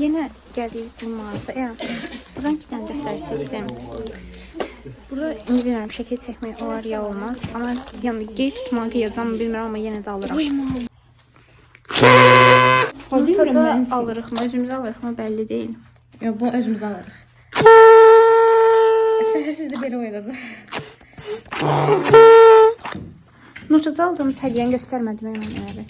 Yenə gəldik bu mağazaya. Buradan 2 dənə dəftər seçdim. Burada indi bilmirəm, şəkil çəkmək olar ya olmaz. Amma yəni qeyd tutmağı qıyacam bilmirəm, amma yenə də alıram. Ortaca alırıq mı, özümüzə alırıq mı bəlli deyil. Yox, bunu özümüzə alırıq. Səhər sizdə belə oynadı. Nurtaca aldığımız hədiyyəni göstərmədim əməli.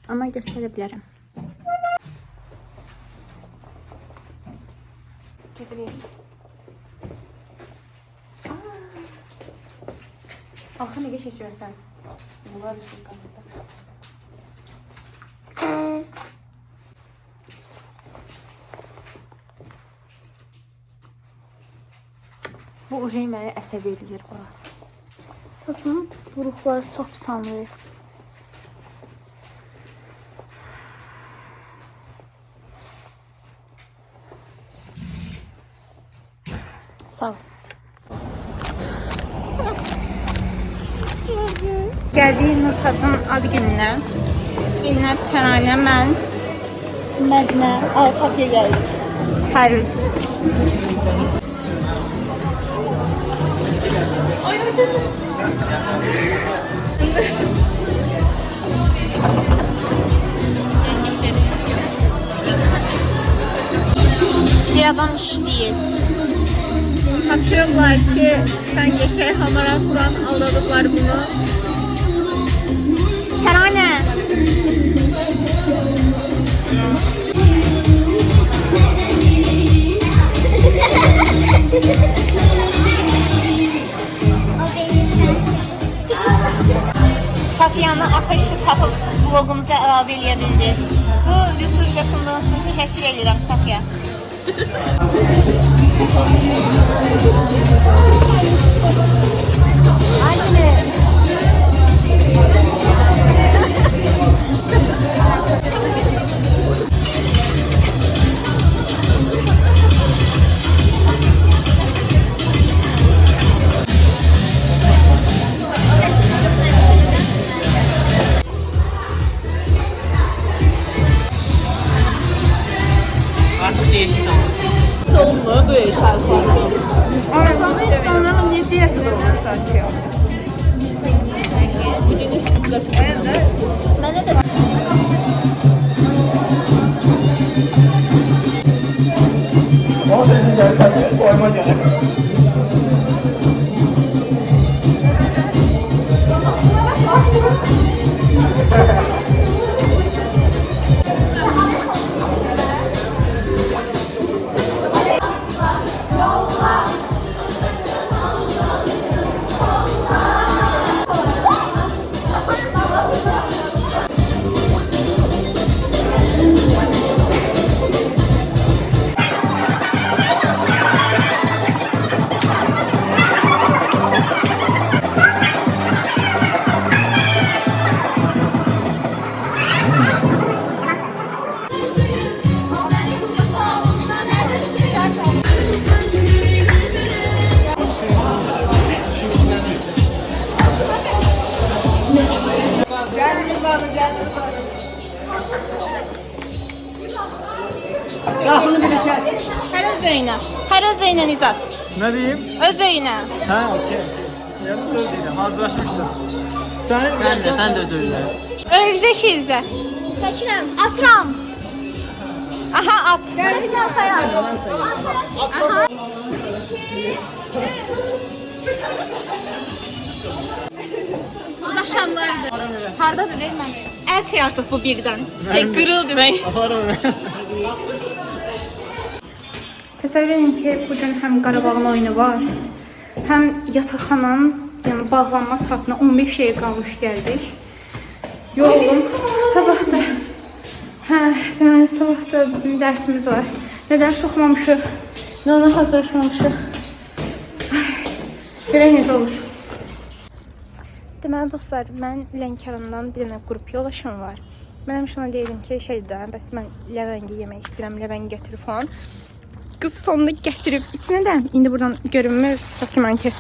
Amma göstərə bilərəm. Axı nə çəkirsən? Bunlar bir şey qaldı. Bu ujey məni əsəbi eləyir bura. Saçımın buruqları çox pis anlayır. Sağ ol. Gəldik Nurtacın ad gününə. Zeynəb, Təranə, mən, Mədinə, Safiyə gəldik. Pərviz. Bir adam işləyir. Tapşırıqlar ki, sən geçək hamaratsan aldadıqlar bunu. Təranə. Safiyanı axışı tapıb vlogumuza əlavə eləyə bildi. Bu YouTube'ca sunduğunuz üçün təşəkkür edirəm Safiya. Soğumlu, duyuyor şarkıları. Sonra ne diye sanki? Bugün üstüne çıkıyor. Mənə də O senin dersen koyma gerek. Lafını bileceğiz. hər öz öyünə. Hər öz öyünə Nizat. Ne diyeyim? Öz öyünə. Ha okey. Yarım söz değilim. Hazırlaşmıştım. Sen de özür dilerim. Öyüzə şeyizə. Çəkirəm. Atıram. Aha at. Gəlin arxaya. Aha. Ulaşanlardır. Hardadır, ver mənə. Ət artıq bu birdən. Qırıl demək. Aparım. Təsəvvür edin ki, bugün həm Qarabağın oyunu var, həm yataqxananın yəni bağlanma saatına 15 şey qalmış gəldik. Yoxum, sabah da, deməli sabah da bizim dərsimiz var. Nədən soxmamışıq, nə ona hazırlaşmamışıq. Görək necə olur. Deməli dostlar, mən Lənkərandan bir dənə qrup yoldaşım var. Mən həmişə ona deyirdim ki, şeydə, bəs mən ləvəngi yemək istəyirəm, ləvəngi gətirib falan. Qız sonunda gətirib içinə də indi buradan görünmür çəkimən ki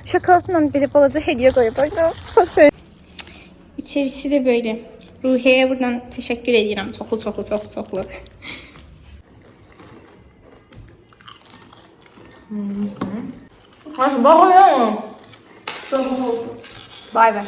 şokoladla bir balaca hediyə qoyub orada. İçerisi de böyle. Ruhiye'ye buradan teşekkür ediyorum. Çoxlu. Hadi bak ya. Bay bay.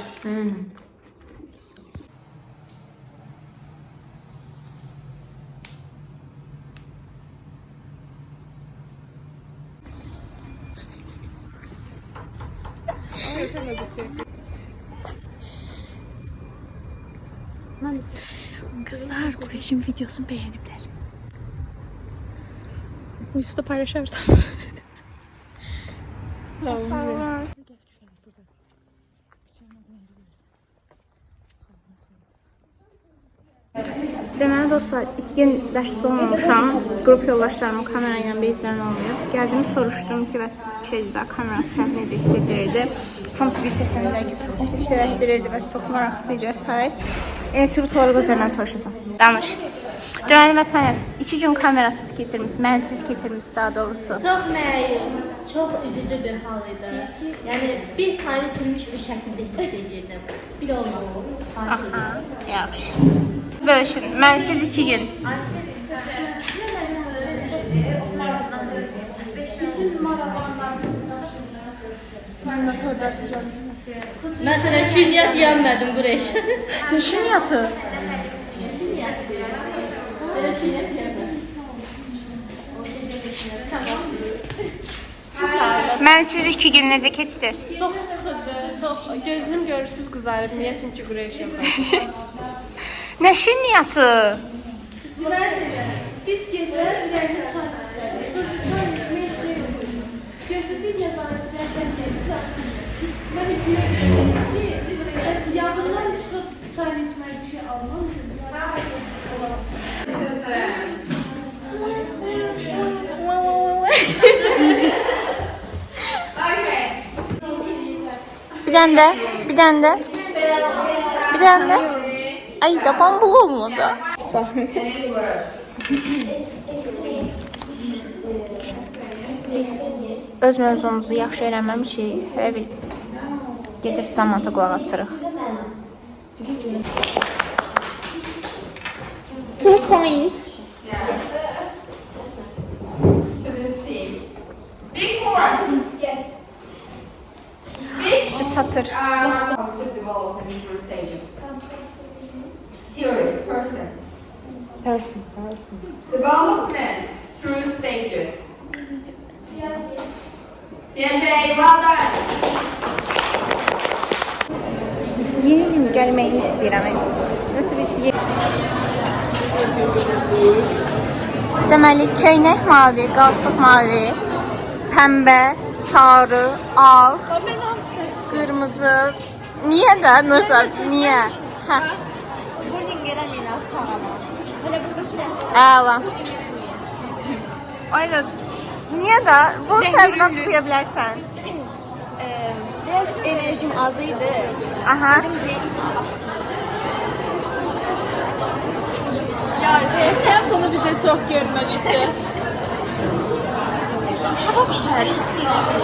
Kızlar Kureyş'in videosunu beğenipler. Yusuf'ta paylaşırsan. Sağ olun. Deməli dostlar, ilk gün dərs olmamışam. Qrup yoldaşlarımın kamera ilə bezlən olmuyor. Gəldim, soruşdum ki, bəs şeydə kamera səhv necə hiss edirdi. Hamısı bir səslənirlər ki, çox pis işlətdirirdi və çox maraqsız idi və s. Ki, bu Toğrul üzərindən soruşacağım. Danış. Deməli, Vətən, 2 gün kamerasız keçirmiş, mənsiz keçirmiş daha doğrusu. Çox məyus, çox üzücü bir hal idi. Yəni bir tane itirmiş bir şəkildə hiss edirdim. Bir olmasın. Aha, yaxşı. Bölüşün, mənsiz 2 gün. Bütün marabanlarımızı Məsələn, şirniyyat yemmədim Qureş. Ne şirniyyatı? Belə şirniyyat yemmədim. Tamam. Mənsiz 2 gün necə keçdi? Çox sıxıcı, çox gözüm görürsüz qızarıb. Niyyətim ki, Qureş yox. Nə şirniyyatı? Biz gecə ürəyimiz çay istədik. Çay içmək şey yoxdur. Götürdük yazarçılar sən gəlsən. Mən gülə dedim ki, bəs yanından çıxıb çay içmək bir şey almam. Bir tane de, bir tane de. Bir tane de. Ay taban bu olmadı. Biz öz mövzumuzu yaxşı öyrənməmişik. Hələ bir gedir zamanda qulaq asırıq. 2 point. Bizi çatır. Serious person. Development through stages. Bienvenue, well done. Yeni gün gəlməyini istəyirəm. Nasıl bir Deməli, köynək mavi, qalstuk mavi, pəmbə, sarı, ağ, qırmızı. Niyə də Nurtaz? Niyə? Hə. Əla. Aynen. Niyə də? Bunun səbəbindən çıxıya bilərsən. Biraz enerjim az idi. Aha. Dedim ki, sen bunu bize çok görmeliydin. Çabuk içəri istəyirsən.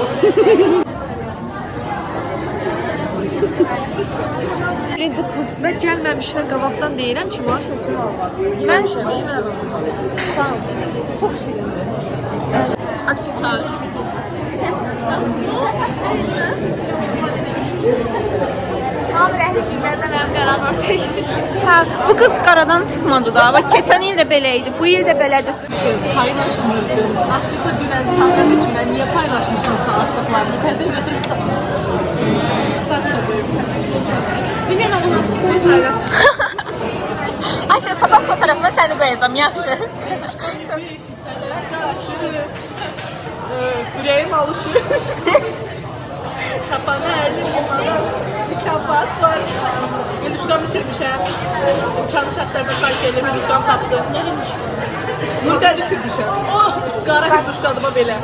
Birinci kurs. Mən gəlməmişdən qabaqdan deyirəm ki, maaş ölçümü almasın. Mən deyirəm. Tamam. Çok şirin. Aksesuar. Tam rəhliklərdən hem qaran ortaya girmiş. Hə, bu qız qaradan çıxmadı da. Bax, keçən il də belə idi. Bu il də belədir. Paylaşmırdım. Axırda dünən çağırdı ki, mən niyə paylaşmırsan saatlıqlarını? Təzə götürüb statsiya qoymuşam. Bir dənə onu paylaş. Ay, sən sabah fotoğrafına səni qoyacağım, yaxşı. Ürəyim alışır. Kapanı ərli limana mükafat var. Yeduşkan bitirmişəm. İmkanlı şəxslərdən xahiş edirəm, yeduşkan tapsın. Burada bitirmişəm. Oh, qara yeduşkanıma belə.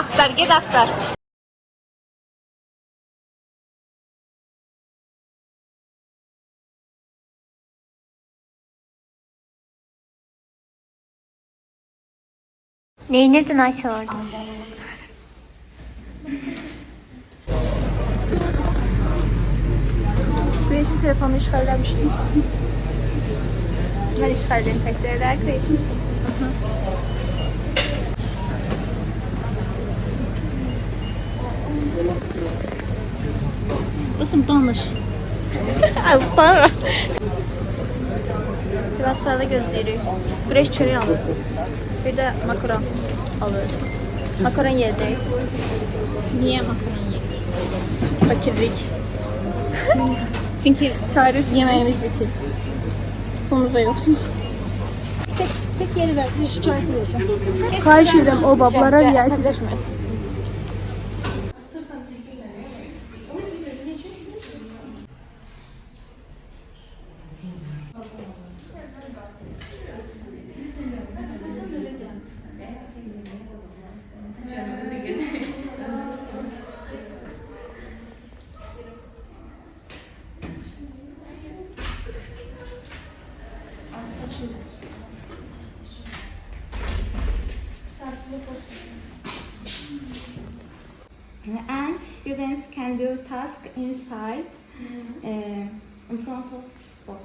Axtar, ged axtar. Neynirdin Ayşe orada? Güneşin telefonunu işgallemiştim. Ben işgalledim pekçeler Güneşin. Dostum danış. Aslan. Biraz sırada gözləyirik. Qreş çörək alır. Bir də makaron alır. Makaron yeyəcək. Niye makaron yiyor? Fakirlik. Çünkü Çaresiz yemeğimiz bitir. Pulumuz da yok. pes yeri ver. Şikayet edeceğim. Xahiş edirəm o bablara riayət etməz. And students can do task inside in front of board.